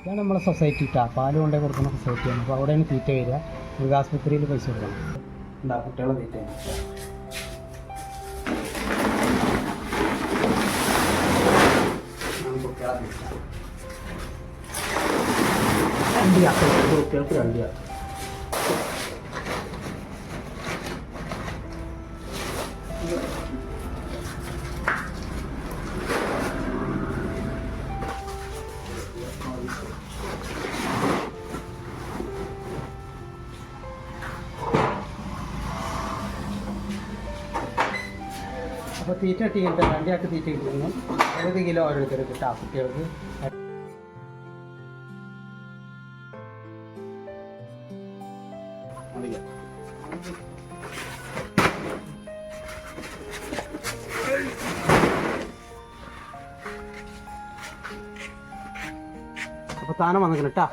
ഇതാണ് നമ്മളെ സൊസൈറ്റി ഇട്ടാ പാല് കൊണ്ടേ കൊടുക്കുന്ന സൊസൈറ്റിയാണ്. അപ്പോൾ അവിടെയാണ് തീറ്റ വരിക. മൃഗാസ്പത്രിയിൽ പൈസ കൊടുക്കണം. എന്താ കുട്ടികളെ തീറ്റ കുട്ടികൾക്ക് 2 അപ്പോൾ തീറ്റ കിട്ടിയിട്ട് 2 ആൾക്ക് തീറ്റ കിട്ടുന്നു. 70 കിലോ ഓരോരുത്തർക്ക് കിട്ടാം കുട്ടികൾക്ക്. അപ്പോൾ താനം വന്നിട്ട് കേട്ടാ.